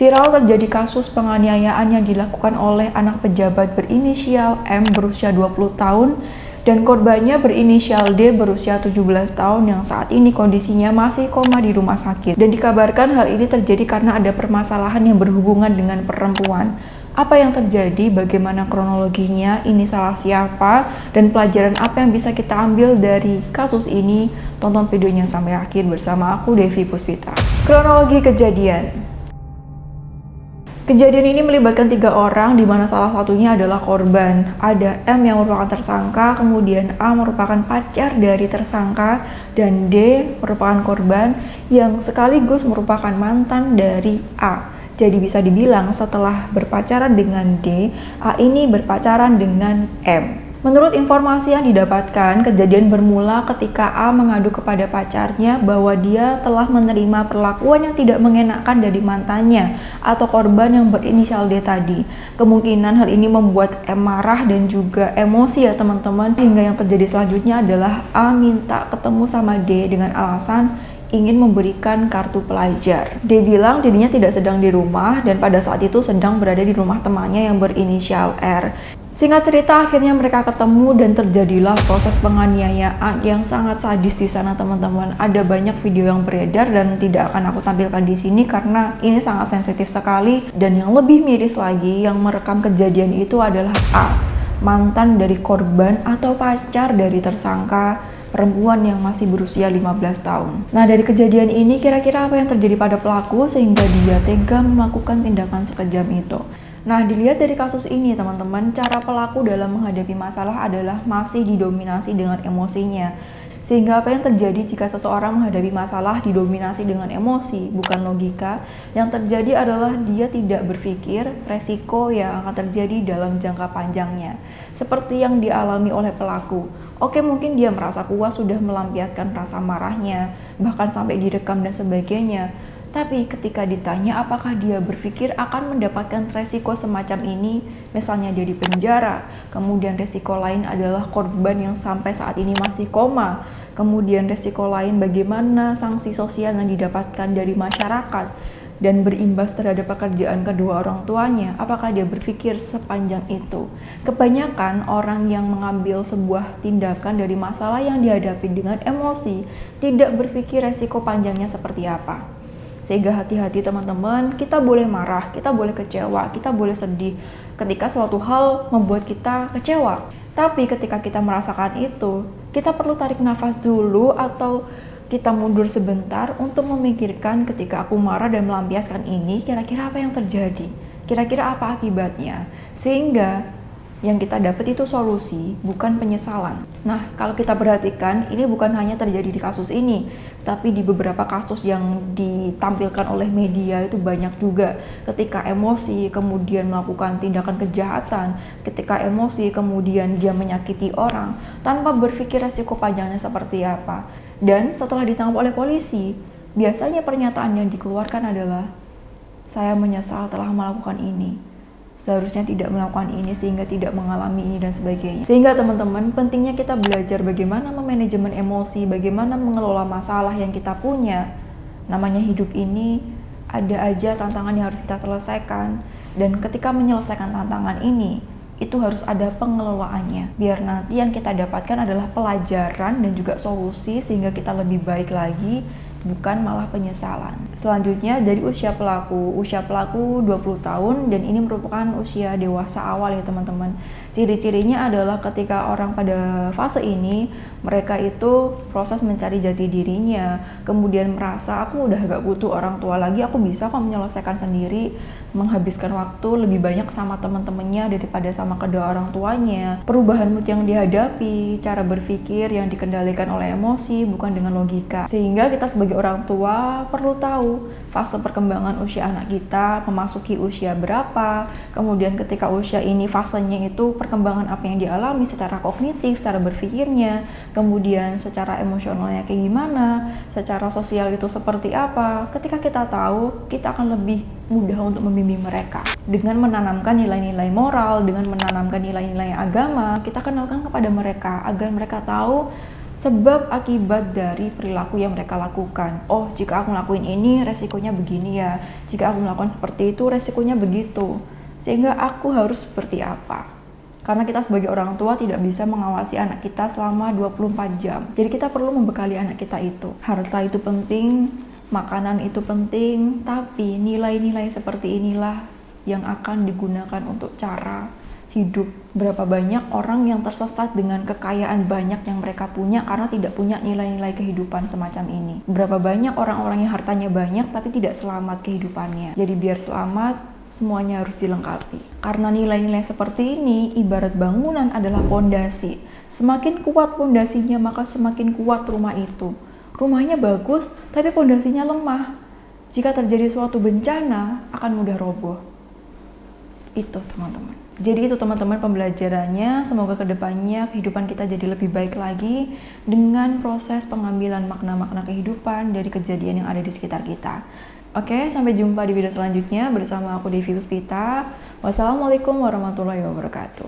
Viral terjadi kasus penganiayaan yang dilakukan oleh anak pejabat berinisial M berusia 20 tahun dan korbannya berinisial D berusia 17 tahun yang saat ini kondisinya masih koma di rumah sakit. Dan dikabarkan hal ini terjadi karena ada permasalahan yang berhubungan dengan perempuan. Apa yang terjadi, bagaimana kronologinya, ini salah siapa, dan pelajaran apa yang bisa kita ambil dari kasus ini? Tonton videonya sampai akhir bersama aku, Devi Puspita. Kronologi kejadian. Kejadian ini melibatkan 3 orang, di mana salah satunya adalah korban. Ada M yang merupakan tersangka, kemudian A merupakan pacar dari tersangka, dan D merupakan korban yang sekaligus merupakan mantan dari A. Jadi bisa dibilang setelah berpacaran dengan D, A ini berpacaran dengan M. Menurut informasi yang didapatkan, kejadian bermula ketika A mengadu kepada pacarnya bahwa dia telah menerima perlakuan yang tidak mengenakan dari mantannya atau korban yang berinisial D tadi. Kemungkinan hal ini membuat M marah dan juga emosi ya teman-teman, hingga yang terjadi selanjutnya adalah A minta ketemu sama D dengan alasan ingin memberikan kartu pelajar. Dia bilang dirinya tidak sedang di rumah dan pada saat itu sedang berada di rumah temannya yang berinisial R. Singkat cerita, akhirnya mereka ketemu dan terjadilah proses penganiayaan yang sangat sadis di sana teman-teman. Ada banyak video yang beredar dan tidak akan aku tampilkan di sini karena ini sangat sensitif sekali. Dan yang lebih miris lagi, yang merekam kejadian itu adalah A, mantan dari korban atau pacar dari tersangka perempuan yang masih berusia 15 tahun. Nah, dari kejadian ini kira-kira apa yang terjadi pada pelaku sehingga dia tega melakukan tindakan sekejam itu? Nah, dilihat dari kasus ini teman-teman, cara pelaku dalam menghadapi masalah adalah masih didominasi dengan emosinya. Sehingga apa yang terjadi jika seseorang menghadapi masalah didominasi dengan emosi, bukan logika, yang terjadi adalah dia tidak berpikir resiko yang akan terjadi dalam jangka panjangnya. Seperti yang dialami oleh pelaku. Oke, mungkin dia merasa puas sudah melampiaskan rasa marahnya, bahkan sampai direkam dan sebagainya. Tapi ketika ditanya apakah dia berpikir akan mendapatkan resiko semacam ini, misalnya jadi penjara, kemudian resiko lain adalah korban yang sampai saat ini masih koma, kemudian resiko lain bagaimana sanksi sosial yang didapatkan dari masyarakat, dan berimbas terhadap pekerjaan kedua orang tuanya, apakah dia berpikir sepanjang itu? Kebanyakan orang yang mengambil sebuah tindakan dari masalah yang dihadapi dengan emosi, tidak berpikir resiko panjangnya seperti apa. Sehingga hati-hati teman-teman, kita boleh marah, kita boleh kecewa, kita boleh sedih ketika suatu hal membuat kita kecewa. Tapi ketika kita merasakan itu, kita perlu tarik nafas dulu atau kita mundur sebentar untuk memikirkan ketika aku marah dan melampiaskan ini, kira-kira apa yang terjadi? Kira-kira apa akibatnya? Sehingga yang kita dapat itu solusi, bukan penyesalan. Nah, kalau kita perhatikan, ini bukan hanya terjadi di kasus ini, tapi di beberapa kasus yang ditampilkan oleh media itu banyak juga. Ketika emosi, kemudian melakukan tindakan kejahatan, ketika emosi, kemudian dia menyakiti orang, tanpa berpikir resiko panjangnya seperti apa. Dan setelah ditangkap oleh polisi, biasanya pernyataan yang dikeluarkan adalah, saya menyesal telah melakukan ini. Seharusnya tidak melakukan ini sehingga tidak mengalami ini dan sebagainya. Sehingga teman-teman, pentingnya kita belajar bagaimana memanajemen emosi, bagaimana mengelola masalah yang kita punya. Namanya hidup ini, ada aja tantangan yang harus kita selesaikan. Dan ketika menyelesaikan tantangan ini, itu harus ada pengelolaannya. Biar nanti yang kita dapatkan adalah pelajaran dan juga solusi sehingga kita lebih baik lagi, bukan malah penyesalan. Selanjutnya dari usia pelaku 20 tahun dan ini merupakan usia dewasa awal ya teman-teman. Ciri-cirinya adalah ketika orang pada fase ini, mereka itu proses mencari jati dirinya, kemudian merasa aku udah gak butuh orang tua lagi, aku bisa kok menyelesaikan sendiri, menghabiskan waktu lebih banyak sama teman-temannya daripada sama kedua orang tuanya. Perubahan mood yang dihadapi, cara berpikir yang dikendalikan oleh emosi bukan dengan logika. Sehingga kita sebagai orang tua perlu tahu fase perkembangan usia anak kita, memasuki usia berapa, kemudian ketika usia ini fasenya itu perkembangan apa yang dialami secara kognitif, cara berpikirnya, kemudian secara emosionalnya kayak gimana, secara sosial itu seperti apa. Ketika kita tahu, kita akan lebih mudah untuk membimbing mereka. Dengan menanamkan nilai-nilai moral, dengan menanamkan nilai-nilai agama, kita kenalkan kepada mereka agar mereka tahu sebab akibat dari perilaku yang mereka lakukan. Oh, jika aku ngelakuin ini resikonya begini ya, jika aku melakukan seperti itu resikonya begitu, sehingga aku harus seperti apa. Karena kita sebagai orang tua tidak bisa mengawasi anak kita selama 24 jam. Jadi kita perlu membekali anak kita itu. Harta itu penting, makanan itu penting, tapi nilai-nilai seperti inilah yang akan digunakan untuk cara hidup. Berapa banyak orang yang tersesat dengan kekayaan banyak yang mereka punya karena tidak punya nilai-nilai kehidupan semacam ini. Berapa banyak orang-orang yang hartanya banyak tapi tidak selamat kehidupannya. Jadi biar selamat, semuanya harus dilengkapi. Karena nilai-nilai seperti ini ibarat bangunan adalah pondasi. Semakin kuat pondasinya, maka semakin kuat rumah itu. Rumahnya bagus, tapi pondasinya lemah. Jika terjadi suatu bencana, akan mudah roboh. Itu teman-teman. Jadi itu teman-teman pembelajarannya. Semoga kedepannya kehidupan kita jadi lebih baik lagi dengan proses pengambilan makna-makna kehidupan dari kejadian yang ada di sekitar kita. Oke, sampai jumpa di video selanjutnya bersama aku Devi Puspita. Wassalamualaikum warahmatullahi wabarakatuh.